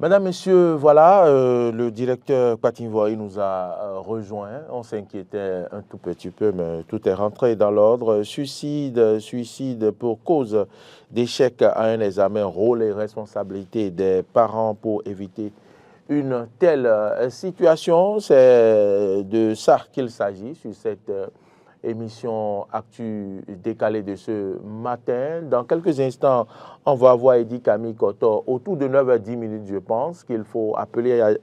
Mesdames, Messieurs, voilà, le directeur Patinvoy nous a rejoint. On s'inquiétait un tout petit peu, mais tout est rentré dans l'ordre. Suicide pour cause d'échec à un examen, rôle et responsabilité des parents pour éviter une telle situation. C'est de ça qu'il s'agit sur cette émission Actu décalée de ce matin. Dans quelques instants, on va voir Eddy Camille Koto autour de 9h10, je pense qu'il faut appeler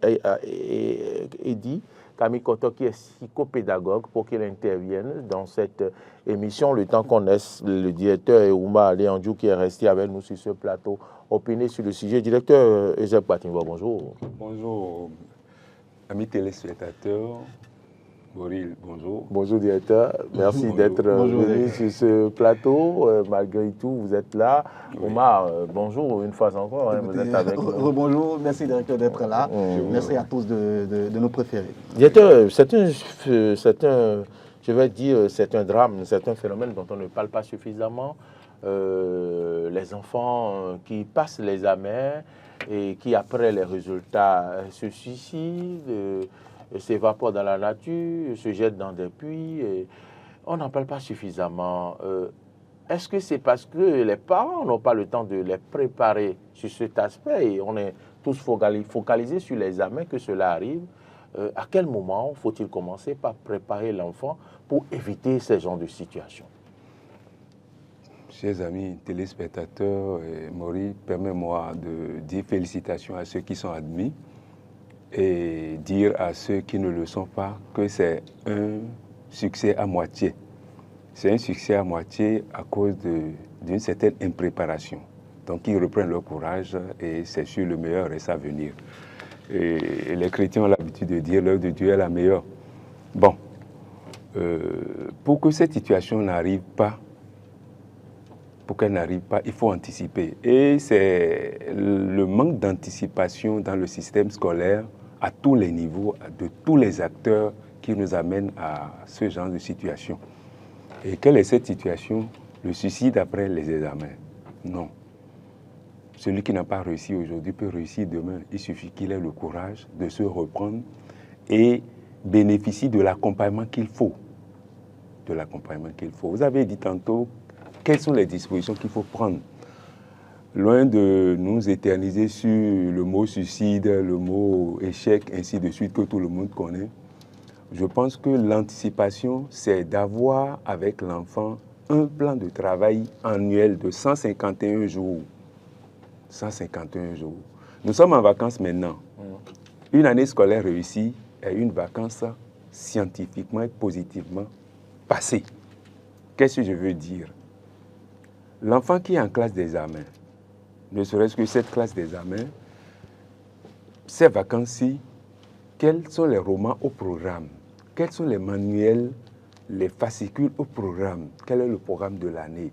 Eddy Camille Koto qui est psychopédagogue pour qu'il intervienne dans cette émission. Le temps qu'on laisse le directeur Ouma Léandjou qui est resté avec nous sur ce plateau opiner sur le sujet. Directeur Euseb Patinvoy, bonjour. Bonjour, amis téléspectateurs. Boril, bonjour. Bonjour directeur, merci d'être venu sur ce plateau. Malgré tout, vous êtes là. Oui. Omar, bonjour une fois encore, vous êtes avec nous. Bonjour, merci directeur d'être là. Merci à tous de nous préférer. Directeur, c'est un drame, c'est un phénomène dont on ne parle pas suffisamment. Les enfants qui passent l'examen et qui, après les résultats, se suicident, s'évaporent dans la nature, se jettent dans des puits. On n'en parle pas suffisamment. Est-ce que c'est parce que les parents n'ont pas le temps de les préparer sur cet aspect et on est tous focalisés sur l'examen que cela arrive? À quel moment faut-il commencer par préparer l'enfant pour éviter ce genre de situation? Chers amis téléspectateurs, Maurice, permets-moi de dire félicitations à ceux qui sont admis et dire à ceux qui ne le sont pas que c'est un succès à moitié. C'est un succès à moitié à cause d'une certaine impréparation. Donc ils reprennent leur courage et c'est sûr le meilleur reste à venir. Et les chrétiens ont l'habitude de dire l'œuvre de Dieu est la meilleure. Bon, pour que cette situation n'arrive pas, il faut anticiper. Et c'est le manque d'anticipation dans le système scolaire à tous les niveaux, de tous les acteurs qui nous amène à ce genre de situation. Et quelle est cette situation? Le suicide après les examens? Non. Celui qui n'a pas réussi aujourd'hui peut réussir demain. Il suffit qu'il ait le courage de se reprendre et bénéficie de l'accompagnement qu'il faut. De l'accompagnement qu'il faut. Vous avez dit tantôt quelles sont les dispositions qu'il faut prendre. Loin de nous éterniser sur le mot suicide, le mot échec, ainsi de suite, que tout le monde connaît, je pense que l'anticipation, c'est d'avoir avec l'enfant un plan de travail annuel de 151 jours. 151 jours. Nous sommes en vacances maintenant. Une année scolaire réussie est une vacance scientifiquement et positivement passée. Qu'est-ce que je veux dire? L'enfant qui est en classe d'examen, ne serait-ce que cette classe d'examen, ces vacances-ci, quels sont les romans au programme? Quels sont les manuels, les fascicules au programme? Quel est le programme de l'année?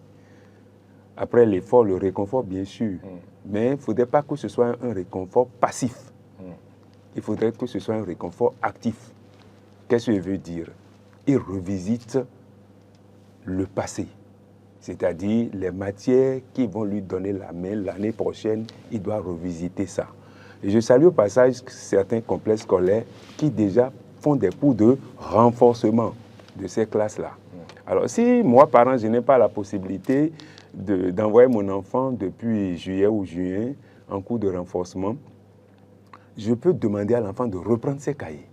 Après l'effort, le réconfort, bien sûr. Mais il ne faudrait pas que ce soit un réconfort passif. Il faudrait que ce soit un réconfort actif. Qu'est-ce que je veux dire? Il revisite le passé. C'est-à-dire les matières qui vont lui donner la main l'année prochaine, il doit revisiter ça. Et je salue au passage certains complexes scolaires qui déjà font des cours de renforcement de ces classes-là. Alors si moi, parent, je n'ai pas la possibilité d'envoyer mon enfant depuis juillet ou juin en cours de renforcement, je peux demander à l'enfant de reprendre ses cahiers,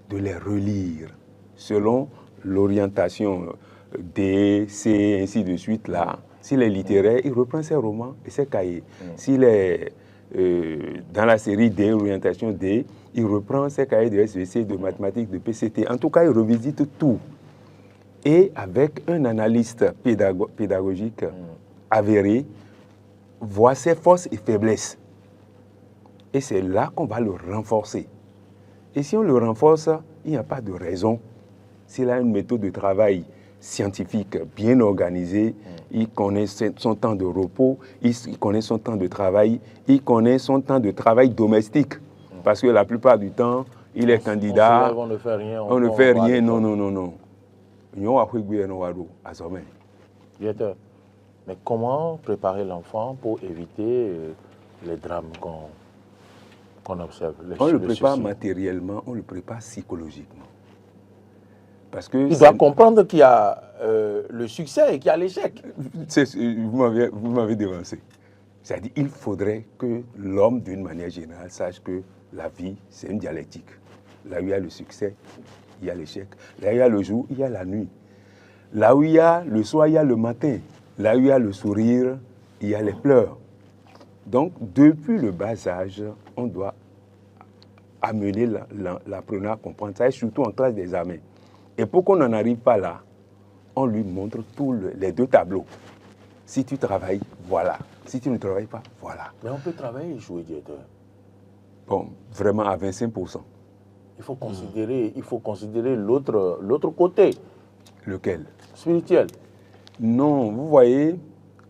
de les relire selon l'orientation D, C, ainsi de suite là. S'il est littéraire, il reprend ses romans et ses cahiers. S'il est dans la série D, orientation D, il reprend ses cahiers de SVC, de mathématiques, de PCT. En tout cas, il revisite tout. Et avec un analyste pédagogique avéré, voit ses forces et faiblesses. Et c'est là qu'on va le renforcer. Et si on le renforce, il n'y a pas de raison. S'il a une méthode de travail scientifique bien organisée, il connaît son temps de repos, il connaît son temps de travail, il connaît son temps de travail domestique. Parce que la plupart du temps, il est candidat. On ne fait rien. On ne fait rien, non. Directeur, mais comment préparer l'enfant pour éviter les drames qu'on observe. On le prépare matériellement, on le prépare psychologiquement. Parce que il doit comprendre qu'il y a le succès et qu'il y a l'échec. Vous m'avez devancé. C'est-à-dire qu'il faudrait que l'homme, d'une manière générale, sache que la vie, c'est une dialectique. Là où il y a le succès, il y a l'échec. Là où il y a le jour, il y a la nuit. Là où il y a le soir, il y a le matin. Là où il y a le sourire, il y a les pleurs. Donc, depuis le bas âge, on doit amener l'apprenant à comprendre ça, et surtout en classe d'examen. Et pour qu'on n'en arrive pas là, on lui montre les deux tableaux. Si tu travailles, voilà. Si tu ne travailles pas, voilà. Mais on peut travailler et jouer, directeur. Bon, vraiment à 25%. Il faut considérer l'autre côté. Lequel? Spirituel. Non, vous voyez,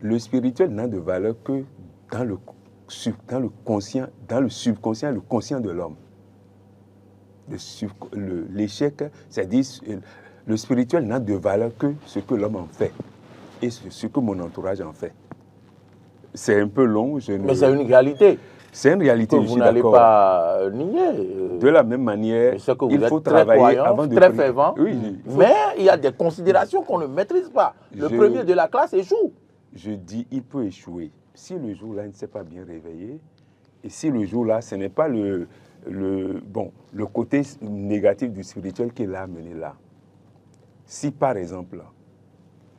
le spirituel n'a de valeur que dans le conscient, dans le subconscient, le conscient de l'homme. L'échec, c'est-à-dire le spirituel n'a de valeur que ce que l'homme en fait et ce que mon entourage en fait. C'est un peu long. Mais c'est une réalité. C'est une réalité, que vous n'allez pas nier. De la même manière, il faut travailler croyant, avant de... Très fervent, oui, mais il y a des considérations qu'on ne maîtrise pas. Le premier de la classe échoue. Je dis, il peut échouer. Si le jour-là, il ne s'est pas bien réveillé, et si le jour-là, ce n'est pas le côté négatif du spirituel qui l'a amené là. Si, par exemple,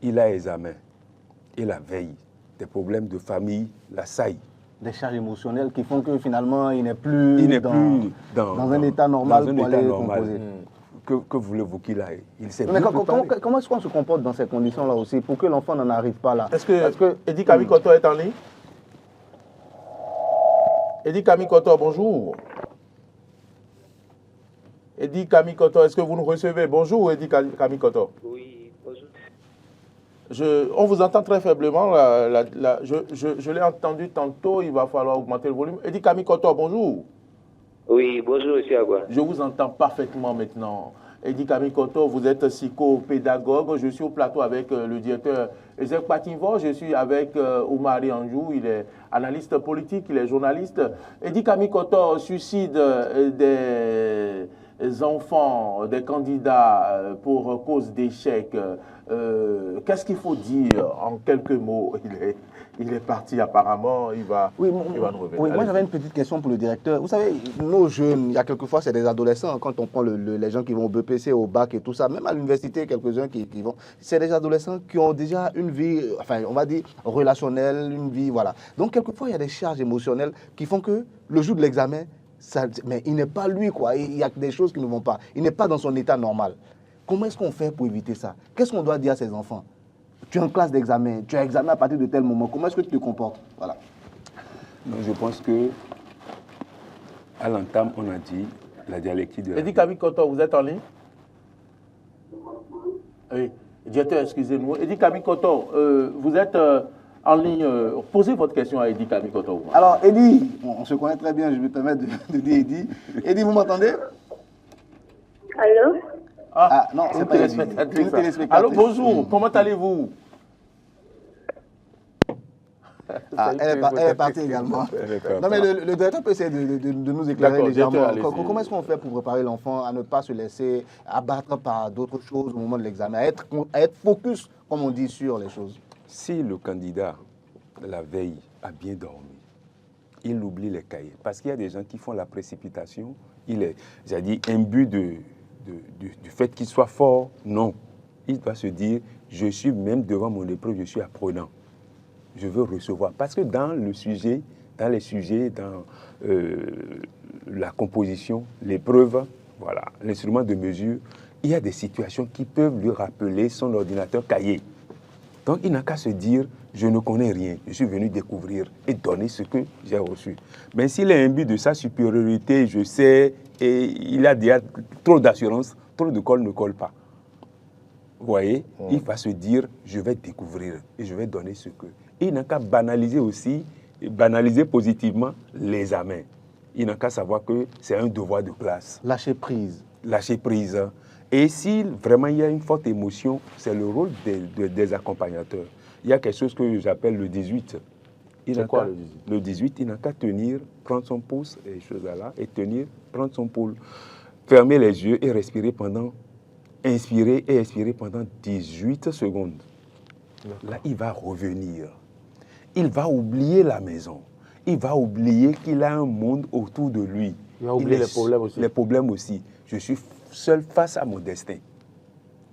il a examen, et la veille, des problèmes de famille, l'assaille, des charges émotionnelles qui font que finalement, il n'est plus dans un état normal pour aller composer. Que voulez-vous qu'il aille? Mais comment est-ce qu'on se comporte dans ces conditions-là aussi pour que l'enfant n'en arrive pas là? Est-ce que Eddie Kamikoto est en ligne? Eddie Kamikoto, bonjour. Eddie Kamikoto, est-ce que vous nous recevez? Bonjour, Eddie Kamikoto. Oui, bonjour. On vous entend très faiblement. Je l'ai entendu tantôt, il va falloir augmenter le volume. Eddie Kamikoto, bonjour. Oui, bonjour, M. Agua. Je vous entends parfaitement maintenant. Eddie Kamikoto, vous êtes psychopédagogue. Je suis au plateau avec le directeur Ezek Patinvo. Je suis avec Oumari Anjou. Il est analyste politique, il est journaliste. Eddie Kamikoto, suicide des enfants, des candidats pour cause d'échec. Qu'est-ce qu'il faut dire en quelques mots? Il est parti apparemment, il va nous revenir. Oui, moi j'avais une petite question pour le directeur. Vous savez, nos jeunes, il y a quelquefois c'est des adolescents, quand on prend les gens qui vont au BPC, au bac et tout ça, même à l'université, quelques-uns qui vont, c'est des adolescents qui ont déjà une vie, enfin on va dire relationnelle, une vie, voilà. Donc quelquefois il y a des charges émotionnelles qui font que le jour de l'examen, mais il n'est pas lui quoi, il y a des choses qui ne vont pas, il n'est pas dans son état normal. Comment est-ce qu'on fait pour éviter ça? Qu'est-ce qu'on doit dire à ces enfants? Tu es en classe d'examen, tu as examen à partir de tel moment, comment est-ce que tu te comportes? Voilà. Donc, je pense que à l'entame, on a dit la dialectique de la Eddie Kamikoto, vous êtes en ligne? Oui, directeur, excusez-nous. Eddie Kamikoto, vous êtes en ligne. Posez votre question à Eddie Kamikoto. Alors, Eddie, on se connaît très bien, je vais me permettre de dire Eddie. Eddie, vous m'entendez? Allô? Ah non, c'est pas Eddie. Allô, bonjour, comment allez-vous? Elle est partie également. Non, mais le directeur peut essayer de nous éclairer légèrement. Comment est-ce qu'on fait pour préparer l'enfant à ne pas se laisser abattre par d'autres choses au moment de l'examen, à être focus, comme on dit, sur les choses? Si le candidat, la veille, a bien dormi, il oublie les cahiers. Parce qu'il y a des gens qui font la précipitation. Il est, j'ai dit, imbu du fait qu'il soit fort. Non. Il doit se dire, je suis même devant mon épreuve, je suis apprenant. Je veux recevoir. Parce que dans les sujets, dans la composition, l'épreuve, voilà, l'instrument de mesure, il y a des situations qui peuvent lui rappeler son ordinateur cahier. Donc, il n'a qu'à se dire, je ne connais rien, je suis venu découvrir et donner ce que j'ai reçu. Mais s'il est imbu de sa supériorité, je sais, et il a déjà trop d'assurance, trop de colle ne colle pas. Vous voyez, il va se dire, je vais découvrir et je vais donner ce que... Il n'a qu'à banaliser aussi, banaliser positivement l'examen. Il n'a qu'à savoir que c'est un devoir de classe. Lâcher prise. Lâcher prise. Et si vraiment il y a une forte émotion, c'est le rôle des accompagnateurs. Il y a quelque chose que j'appelle le 18. C'est quoi le 18? Le 18, il n'a qu'à tenir, prendre son pouce, et choses là, et tenir, prendre son pouls, fermer les yeux et respirer pendant, inspirer et expirer pendant 18 secondes. Là, il va revenir. Il va oublier la maison. Il va oublier qu'il a un monde autour de lui. Il va oublier les problèmes aussi. Les problèmes aussi. Je suis seul face à mon destin.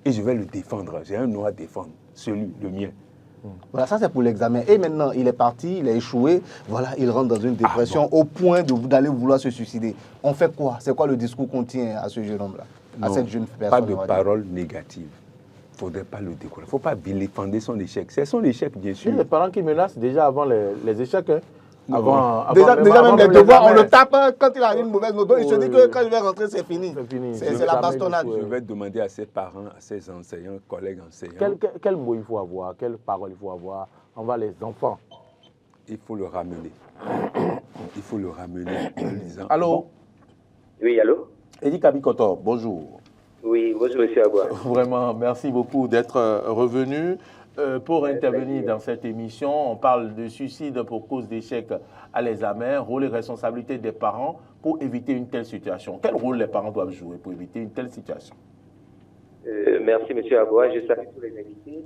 Et je vais le défendre. J'ai un nom à défendre, celui, le mien. Voilà, ça c'est pour l'examen. Et maintenant, il est parti, il a échoué. Voilà, il rentre dans une dépression au point d'aller vouloir se suicider. On fait quoi? C'est quoi le discours qu'on tient à ce jeune homme-là, à cette jeune personne? Pas de paroles négatives. Il ne faudrait pas le décourager. Il ne faut pas vilipender son échec. C'est son échec, bien sûr. Il y a des parents qui menacent déjà avant les échecs. Hein. Déjà même les devoirs, on le tape quand il a une mauvaise note. Il se dit que quand il va rentrer, c'est fini. C'est la bastonnade. Je vais demander à ses parents, à ses enseignants, collègues enseignants. Quel mot il faut avoir? Quelle parole il faut avoir envers les enfants? Il faut le ramener. Il faut le ramener en disant... Allô? Bon. Oui, allô? Eddie Kabikoto, bonjour. Oui, bonjour, monsieur Agua. Vraiment, merci beaucoup d'être revenu. Pour intervenir dans cette émission, on parle de suicide pour cause d'échec à l'examen, rôle et responsabilité des parents pour éviter une telle situation. Quel rôle les parents doivent jouer pour éviter une telle situation? Merci, monsieur Agua. Je salue tous les invités.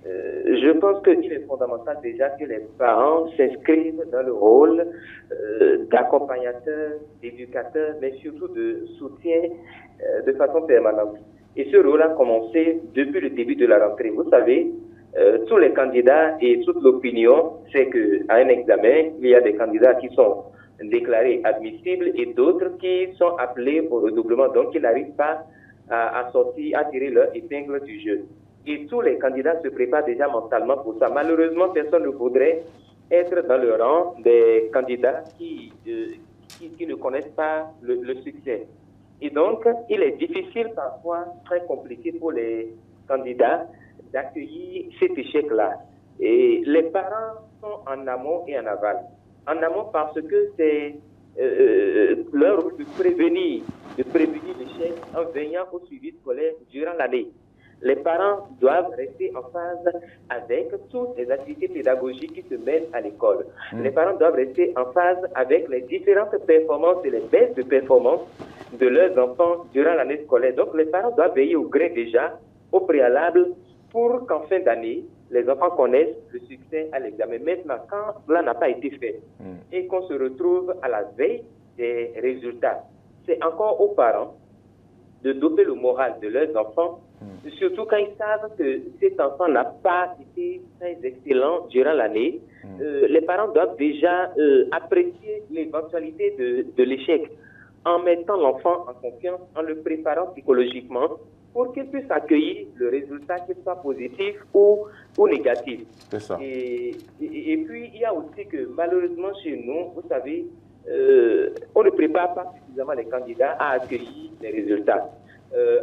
Je pense qu'il est fondamental déjà que les parents s'inscrivent dans le rôle d'accompagnateur, d'éducateur, mais surtout de soutien de façon permanente. Et ce rôle a commencé depuis le début de la rentrée. Vous savez, tous les candidats et toute l'opinion, c'est qu'à un examen, il y a des candidats qui sont déclarés admissibles et d'autres qui sont appelés au redoublement, donc qui n'arrivent pas à sortir, à tirer leur épingle du jeu. Et tous les candidats se préparent déjà mentalement pour ça. Malheureusement, personne ne voudrait être dans le rang des candidats qui ne connaissent pas le succès. Et donc, il est difficile parfois, très compliqué pour les candidats d'accueillir cet échec-là. Et les parents sont en amont et en aval. En amont parce que c'est leur rôle de prévenir l'échec en veillant au suivi scolaire durant l'année. Les parents doivent rester en phase avec toutes les activités pédagogiques qui se mènent à l'école. Les parents doivent rester en phase avec les différentes performances et les baisses de performance de leurs enfants durant l'année scolaire. Donc, les parents doivent veiller au grain déjà, au préalable, pour qu'en fin d'année, les enfants connaissent le succès à l'examen. Maintenant, quand cela n'a pas été fait et qu'on se retrouve à la veille des résultats, c'est encore aux parents de doper le moral de leurs enfants, surtout quand ils savent que cet enfant n'a pas été très excellent durant l'année. Les parents doivent déjà apprécier l'éventualité de l'échec en mettant l'enfant en confiance, en le préparant psychologiquement pour qu'il puisse accueillir le résultat, qu'il soit positif ou négatif. C'est ça. Et puis, il y a aussi que malheureusement chez nous, vous savez, on ne prépare pas suffisamment les candidats à accueillir les résultats.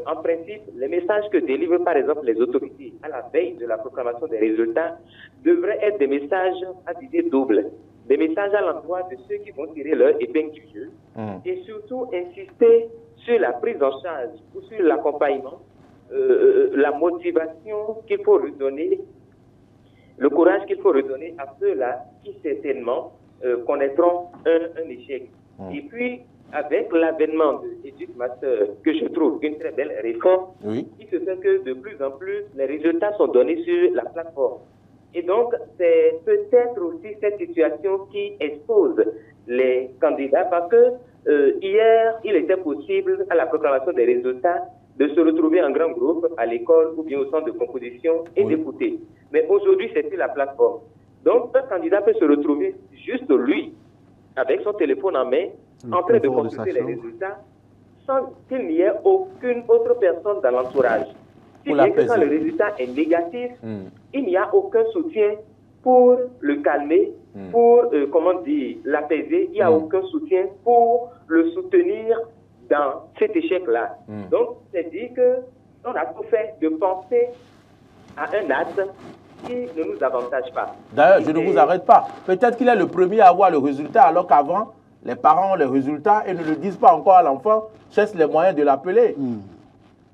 En principe, les messages que délivrent par exemple les autorités à la veille de la proclamation des résultats devraient être des messages à visée double. Des messages à l'endroit de ceux qui vont tirer leur épingle du jeu et surtout insister sur la prise en charge ou sur l'accompagnement, la motivation qu'il faut redonner, le courage qu'il faut redonner à ceux-là qui certainement connaîtront un échec. Et puis, avec l'avènement de EducMaster, que je trouve une très belle réforme, il se fait que de plus en plus, les résultats sont donnés sur la plateforme. Et donc, c'est peut-être aussi cette situation qui expose les candidats parce que hier, il était possible, à la proclamation des résultats, de se retrouver en grand groupe à l'école ou bien au centre de composition et d'écouter. Mais aujourd'hui, c'est sur la plateforme. Donc, un candidat peut se retrouver juste lui, avec son téléphone en main, en train de consulter les résultats, sans qu'il n'y ait aucune autre personne dans l'entourage. Si bien que quand le résultat est négatif, il n'y a aucun soutien pour le calmer, pour, l'apaiser, il n'y a aucun soutien pour le soutenir dans cet échec-là. Donc, c'est dit qu'on a tout fait de penser à un acte qui ne nous avantage pas. D'ailleurs, je ne vous arrête pas. Peut-être qu'il est le premier à avoir le résultat, alors qu'avant, les parents ont les résultats et ne le disent pas encore à l'enfant, cherchent les moyens de l'appeler.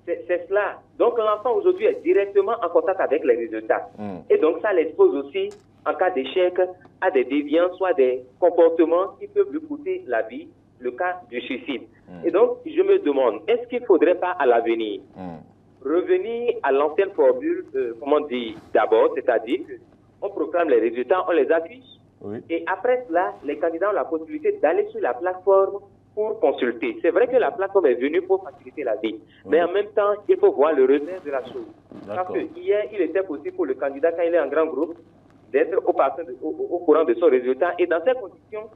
C'est cela. Donc l'enfant aujourd'hui est directement en contact avec les résultats. Et donc ça l'expose aussi en cas d'échec, à des déviances, soit des comportements qui peuvent lui coûter la vie, le cas du suicide. Et donc, je me demande, est-ce qu'il ne faudrait pas à l'avenir revenir à l'ancienne formule, comment on dit, d'abord, c'est-à-dire qu'on proclame les résultats, on les affiche, et après cela, les candidats ont la possibilité d'aller sur la plateforme pour consulter. C'est vrai que la plateforme est venue pour faciliter la vie, mais en même temps, il faut voir le revers de la chose. Parce que hier, il était possible pour le candidat, quand il est en grand groupe, d'être au courant de son résultat. Et dans ces conditions,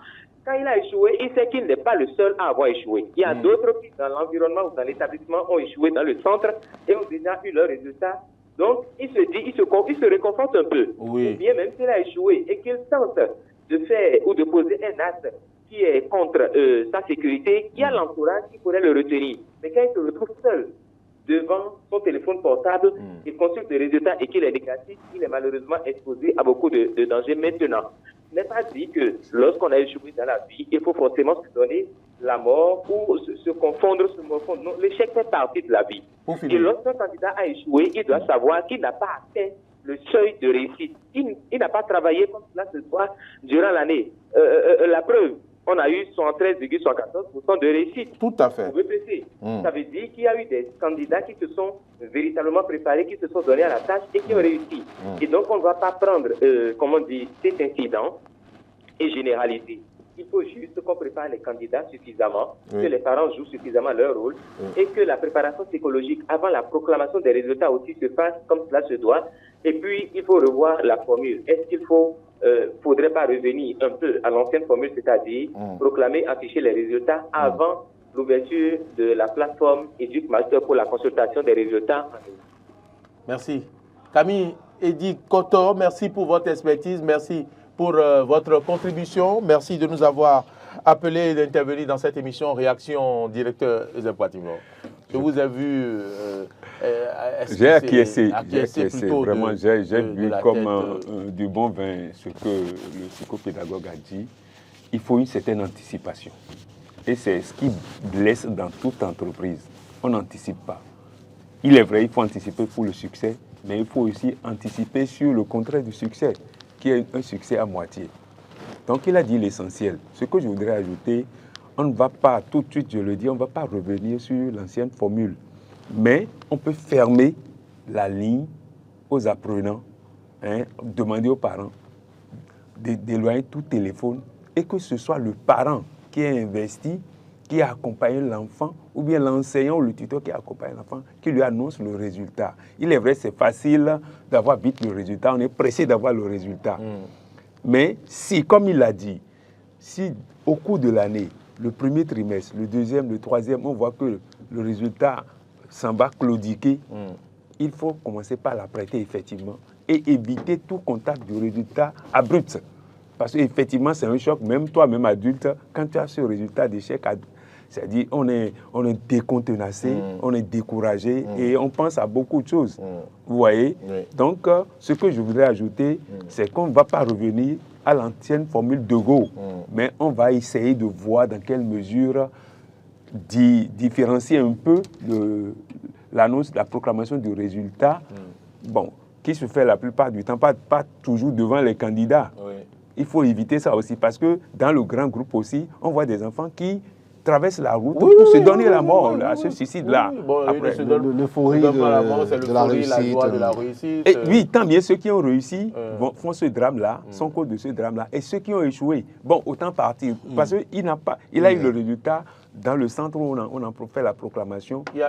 quand il a échoué, il sait qu'il n'est pas le seul à avoir échoué. Il y a d'autres qui, dans l'environnement ou dans l'établissement, ont échoué dans le centre et ont déjà eu leurs résultats. Donc, il se dit, il se réconforte un peu. Ou bien même s'il a échoué et qu'il tente de faire ou de poser un acte qui est contre sa sécurité, il y a l'entourage qui pourrait le retenir. Mais quand il se retrouve seul devant son téléphone portable, il consulte les résultats et qu'il est négatif, il est malheureusement exposé à beaucoup de dangers maintenant. Ce n'est pas dit que lorsqu'on a échoué dans la vie, il faut forcément se donner la mort ou se confondre, se morfondre. Non, l'échec fait partie de la vie. Et lorsqu'un candidat a échoué, il doit savoir qu'il n'a pas atteint le seuil de réussite. Il n'a pas travaillé comme cela se doit durant l'année. La preuve, on a eu 113,74% de réussite. Tout à fait. Au BPC. Ça veut dire qu'il y a eu des candidats qui se sont véritablement préparés, qui se sont donnés à la tâche et qui ont réussi. Et donc, on ne va pas prendre, comment dire, cet incident et généraliser. Il faut juste qu'on prépare les candidats suffisamment, que les parents jouent suffisamment leur rôle et que la préparation psychologique avant la proclamation des résultats aussi se fasse comme cela se doit. Et puis, il faut revoir la formule. Est-ce qu'il faudrait pas revenir un peu à l'ancienne formule, c'est-à-dire proclamer, afficher les résultats avant l'ouverture de la plateforme EducMaster pour la consultation des résultats? Merci. Camille Eddy Kotor, merci pour votre expertise, merci pour votre contribution. Merci de nous avoir appelés et d'intervenir dans cette émission Réaction directeur Zempatimo. Je vous ai vu. J'ai acquiescé vraiment. J'ai vu comme du bon vin ce que le psychopédagogue a dit. Il faut une certaine anticipation. Et c'est ce qui blesse dans toute entreprise. On n'anticipe pas. Il est vrai, il faut anticiper pour le succès, mais il faut aussi anticiper sur le contraire du succès, qui est un succès à moitié. Donc il a dit l'essentiel. Ce que je voudrais ajouter, on ne va pas, tout de suite je le dis, on ne va pas revenir sur l'ancienne formule. Mais on peut fermer la ligne aux apprenants, demander aux parents d'éloigner tout téléphone et que ce soit le parent qui a investi, qui a accompagné l'enfant, ou bien l'enseignant ou le tuteur qui a accompagné l'enfant, qui lui annonce le résultat. Il est vrai, c'est facile d'avoir vite le résultat, on est pressé d'avoir le résultat. Mais si, comme il l'a dit, si au cours de l'année, le premier trimestre, le deuxième, le troisième, on voit que le résultat s'en va claudiquer, il faut commencer par la prêter effectivement et éviter tout contact du résultat abrupt. Parce qu'effectivement, c'est un choc, même toi, même adulte, quand tu as ce résultat d'échec, c'est-à-dire on est décontenacé, on est découragé et on pense à beaucoup de choses. Vous voyez? Donc, ce que je voudrais ajouter, c'est qu'on ne va pas revenir à l'ancienne formule de Gaulle, mais on va essayer de voir dans quelle mesure différencier un peu l'annonce, la proclamation du résultat, bon, qui se fait la plupart du temps, pas toujours devant les candidats. Il faut éviter ça aussi, parce que dans le grand groupe aussi, on voit des enfants qui traversent la route pour se donner la mort à ce suicide-là. L'euphorie de la réussite. Et oui, tant bien ceux qui ont réussi font ce drame-là, sont cause de ce drame-là, et ceux qui ont échoué, bon, autant partir, parce qu'il a eu le résultat dans le centre où on a fait la proclamation. Il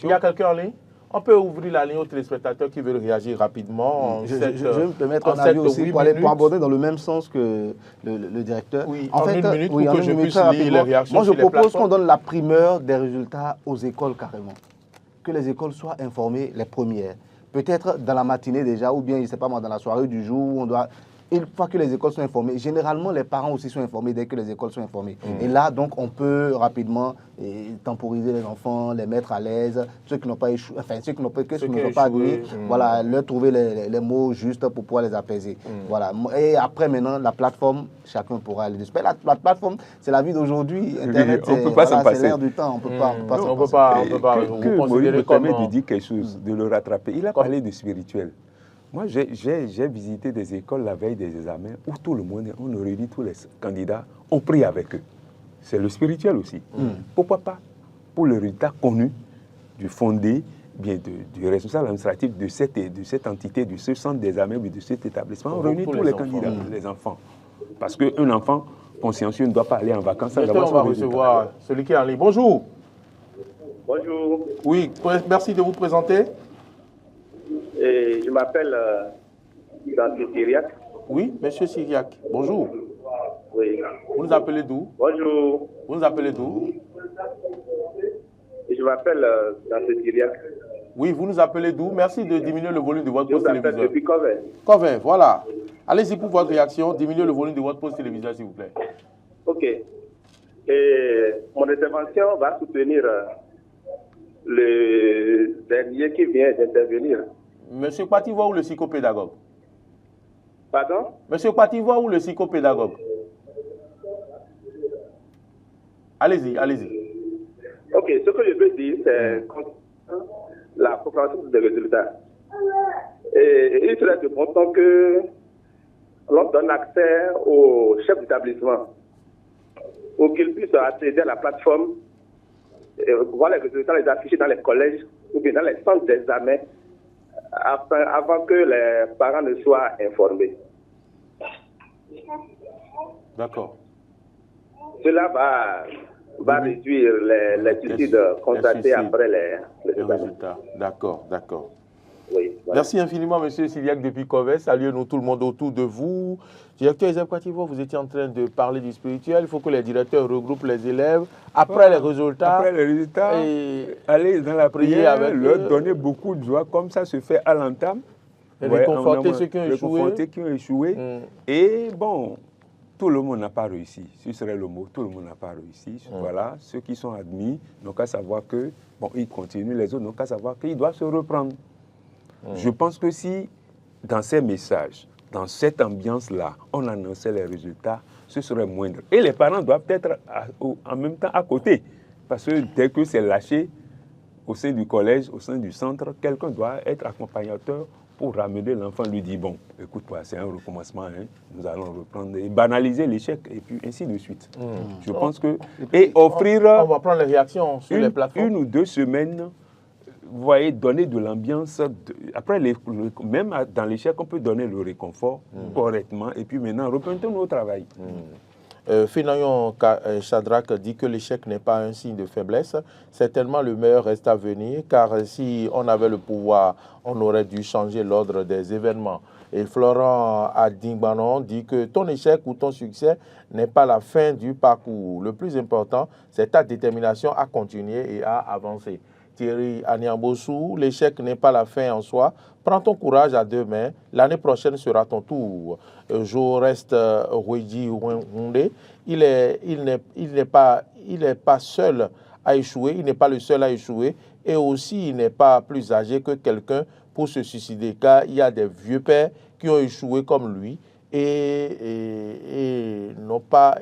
y a quelqu'un en ligne? On peut ouvrir la ligne aux téléspectateurs qui veulent réagir rapidement. Je vais me permettre un avis aussi pour aborder dans le même sens que le directeur. Oui, en fait, une minute pour que je puisse lire les réactions. Moi, je propose qu'on donne la primeur des résultats aux écoles carrément. Que les écoles soient informées les premières. Peut-être dans la matinée déjà, ou bien, je ne sais pas moi, dans la soirée du jour, où on doit... Une fois que les écoles sont informées, généralement les parents aussi sont informés dès que les écoles sont informées. Et là, donc, on peut rapidement temporiser les enfants, les mettre à l'aise, ceux qui n'ont pas échoué, enfin ceux qui n'ont pas admis, voilà, leur trouver les mots justes pour pouvoir les apaiser. Voilà. Et après, maintenant, la plateforme, chacun pourra aller dessus. La plateforme, c'est la vie d'aujourd'hui. Internet, c'est l'air du temps. On ne peut pas. Maurice me permet de dire quelque chose, de le rattraper. Il a parlé de spirituel. Moi, j'ai visité des écoles la veille des examens où tout le monde, on réunit tous les candidats, on prie avec eux. C'est le spirituel aussi. Pourquoi pas? Pour le résultat connu du fondé, bien du responsable administratif de cette entité, de ce centre d'examen ou de cet établissement, on réunit tous les candidats, les enfants. Parce qu'un enfant consciencieux ne doit pas aller en vacances sans avoir son résultat. On va recevoir celui qui est en ligne. Bonjour. Bonjour. Oui, merci de vous présenter. Je m'appelle Dante Syriac. Oui, monsieur Syriac. Bonjour. Oui. Vous nous appelez d'où? Bonjour. Vous nous appelez d'où? Je m'appelle Dante Syriac. Oui, vous nous appelez d'où? Merci de diminuer le volume de votre poste téléviseur. Je vous appelle depuis Coven. Coven, voilà. Allez-y pour votre réaction. Diminuez le volume de votre poste téléviseur, s'il vous plaît. Ok. Et mon intervention va soutenir le dernier qui vient d'intervenir. Monsieur Pativois ou le psychopédagogue? Pardon? Monsieur Pativois ou le psychopédagogue? Allez-y, allez-y. Ok, ce que je veux dire, c'est la compréhension des résultats. Et il serait de bon temps que l'on donne accès au chef d'établissement pour qu'il puisse accéder à la plateforme et voir les résultats les afficher dans les collèges ou bien dans les centres d'examen avant que les parents ne soient informés. D'accord. Cela va réduire les suicides constatés après les résultats. D'accord, d'accord. Oui, voilà. Merci infiniment, monsieur Syriac depuis Covet. Saluez-nous tout le monde autour de vous. Directeur Isaac Pativois, vous étiez en train de parler du spirituel. Il faut que les directeurs regroupent les élèves après les résultats. Après les résultats, aller dans la prière, avec leur donner beaucoup de joie, comme ça se fait à l'entame. Réconforter ceux qui ont échoué. Réconforter qui ont échoué. Et bon, tout le monde n'a pas réussi. Ce serait le mot. Tout le monde n'a pas réussi. Voilà, ceux qui sont admis n'ont qu'à savoir que, bon, ils continuent, les autres n'ont qu'à savoir qu'ils doivent se reprendre. Je pense que si, dans ces messages, dans cette ambiance-là, on annonçait les résultats, ce serait moindre. Et les parents doivent être en même temps à côté. Parce que dès que c'est lâché, au sein du collège, au sein du centre, quelqu'un doit être accompagnateur pour ramener l'enfant, lui dire, bon, écoute-toi, c'est un recommencement, hein, nous allons reprendre et banaliser l'échec, et puis ainsi de suite. Je pense que... Et offrir... On va prendre les réactions sur les plateformes. 1 ou 2 semaines... Vous voyez, donner de l'ambiance. Après, même dans l'échec, on peut donner le réconfort correctement. Et puis maintenant, reprenons au travail. Finayon Shadrach dit que l'échec n'est pas un signe de faiblesse. Certainement, le meilleur reste à venir. Car si on avait le pouvoir, on aurait dû changer l'ordre des événements. Et Florent Adingbanon dit que ton échec ou ton succès n'est pas la fin du parcours. Le plus important, c'est ta détermination à continuer et à avancer. Thierry Aniambossou, l'échec n'est pas la fin en soi. Prends ton courage à 2 mains. L'année prochaine sera ton tour. Je reste Ruiji Wunde. Il n'est pas seul à échouer. Il n'est pas le seul à échouer. Et aussi, il n'est pas plus âgé que quelqu'un pour se suicider. Car il y a des vieux pères qui ont échoué comme lui et n'ont pas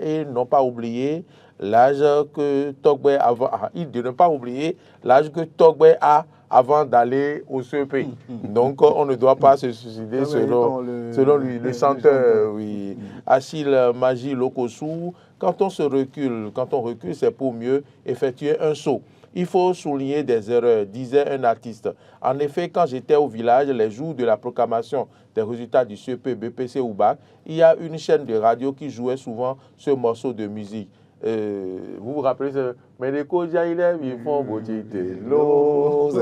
oublié l'âge que Togbe de ne pas oublier l'âge que Togbe a avant d'aller au CEP. Donc, on ne doit pas se suicider selon lui, le chanteur, oui. Achille Magie Lokosu, quand on recule, c'est pour mieux effectuer un saut. Il faut souligner des erreurs, disait un artiste. En effet, quand j'étais au village, les jours de la proclamation des résultats du CEP, BPC ou BAC, il y a une chaîne de radio qui jouait souvent ce morceau de musique. Vous vous rappelez ce c'est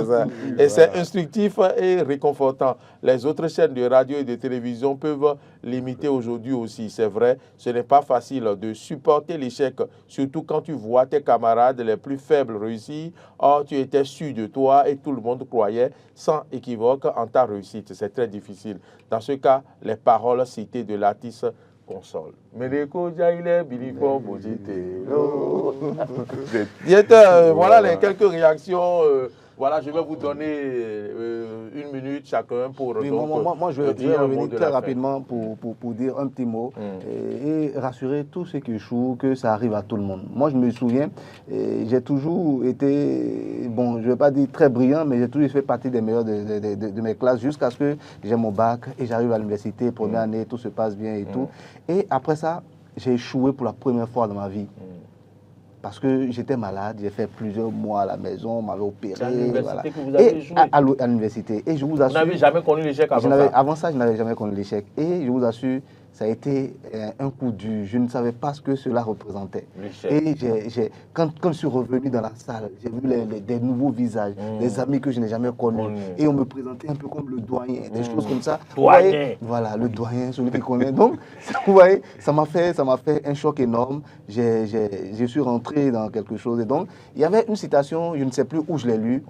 ça. Et c'est instructif et réconfortant. Les autres chaînes de radio et de télévision peuvent l'imiter aujourd'hui aussi. C'est vrai, ce n'est pas facile de supporter l'échec, surtout quand tu vois tes camarades les plus faibles réussir. Or, tu étais sûr de toi et tout le monde croyait sans équivoque en ta réussite. C'est très difficile. Dans ce cas, les paroles citées de l'artiste console. Voilà les quelques réactions Voilà, je vais vous donner 1 minute chacun pour Oui, donc, moi, je vais dire un mot revenir de très la fin. rapidement pour dire un petit mot et rassurer tous ceux qui jouent que ça arrive à tout le monde. Moi, je me souviens, j'ai toujours été, bon, je ne vais pas dire très brillant, mais j'ai toujours fait partie des meilleurs de mes classes jusqu'à ce que j'ai mon bac et j'arrive à l'université, première année, tout se passe bien et tout. Et après ça, j'ai échoué pour la première fois dans ma vie. Parce que j'étais malade, j'ai fait plusieurs mois à la maison, on m'avait opéré. C'est à l'université voilà. que vous avez échoué? À l'université. Et je vous assure. Vous n'avez jamais connu l'échec avant ça? Avant ça, je n'avais jamais connu l'échec. Et je vous assure, ça a été un coup dur. Je ne savais pas ce que cela représentait. Et quand je suis revenu dans la salle, j'ai vu des nouveaux visages, des amis que je n'ai jamais connus. Et on me présentait un peu comme le doyen, des choses comme ça. Doyen. Voilà, le doyen, celui qui connaît. Donc, vous voyez, ça m'a fait un choc énorme. Je suis rentré dans quelque chose. Et donc, il y avait une citation, je ne sais plus où je l'ai lue,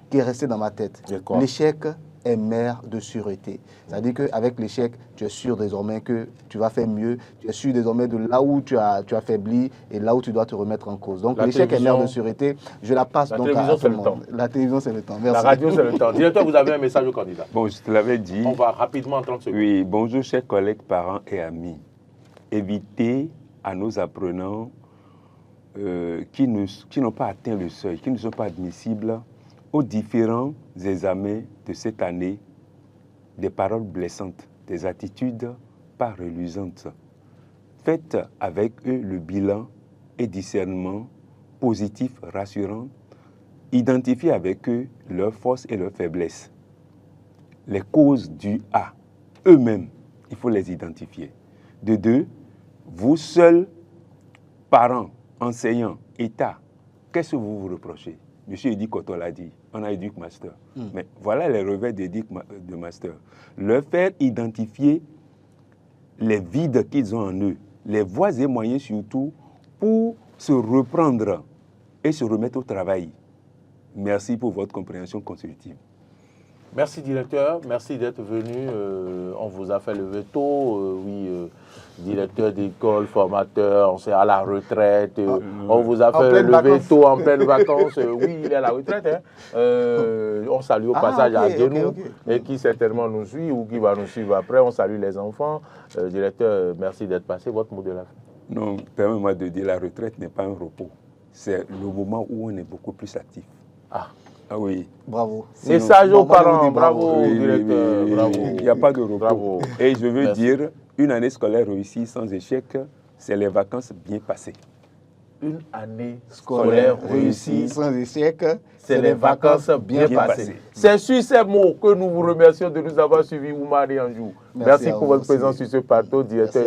qui est restée dans ma tête. L'échec est mère de sûreté. C'est-à-dire qu'avec l'échec, tu es sûr désormais que tu vas faire mieux, tu es sûr désormais de là où tu as faibli et là où tu dois te remettre en cause. Donc l'échec est mère de sûreté, je la passe donc à tout le monde. La télévision, c'est le temps. Merci. La radio, c'est le temps. Directeur, vous avez un message au candidat. Bon, je te l'avais dit. On va rapidement en 30 secondes. Oui, bonjour chers collègues, parents et amis. Évitez à nos apprenants qui n'ont pas atteint le seuil, qui ne sont pas admissibles aux différents examens de cette année, des paroles blessantes, des attitudes pas reluisantes. Faites avec eux le bilan et discernement positif, rassurant. Identifiez avec eux leurs forces et leurs faiblesses. Les causes du A, eux-mêmes, il faut les identifier. De deux, vous seuls, parents, enseignants, État, qu'est-ce que vous vous reprochez? Monsieur Eddy Koto l'a dit, on a Éduc Master. Mais voilà les revers d'Éduc de Master. Leur faire identifier les vides qu'ils ont en eux, les voies et moyens surtout pour se reprendre et se remettre au travail. Merci pour votre compréhension constructive. Merci directeur, merci d'être venu. On vous a fait lever tôt, directeur d'école, formateur, on s'est à la retraite. On vous a fait lever tôt en pleine vacances. Oui, il est à la retraite. Hein. On salue au passage à Genou, et qui certainement nous suit ou qui va nous suivre après. On salue les enfants. Directeur, merci d'être passé. Votre mot de la fin. Non, permets-moi de dire, la retraite n'est pas un repos. C'est le moment où on est beaucoup plus actif. Ah oui. Bravo. Message aux parents, bravo, directeur, bravo. Il n'y a pas de repos. Bravo. Et je veux dire, une année scolaire réussie sans échec, c'est les vacances bien passées. Une année scolaire réussie sans échec, c'est les vacances bien passées. C'est sur ces mots que nous vous remercions de nous avoir suivis, Oumar et Anjou. Merci pour votre présence sur ce plateau, directeur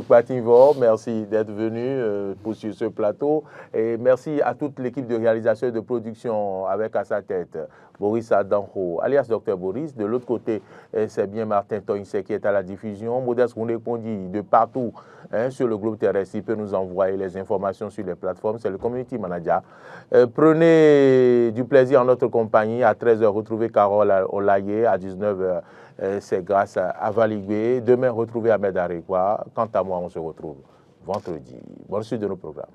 Patinvor. Merci d'être venu sur ce plateau. Et merci à toute l'équipe de réalisation et de production avec à sa tête Boris Adanho, alias Dr Boris. De l'autre côté, c'est bien Martin Toinse qui est à la diffusion. Modeste Roundé-Pondi de partout sur le globe terrestre. Il peut nous envoyer les informations sur les plateformes. C'est le community manager. Prenez du plaisir en notre compagnie. À 13h, retrouvez Carole Olaye. À 19h, c'est grâce à Valigwe. Demain, retrouvez Ahmed Arekwa. Quant à moi, on se retrouve vendredi. Bonne suite de nos programmes.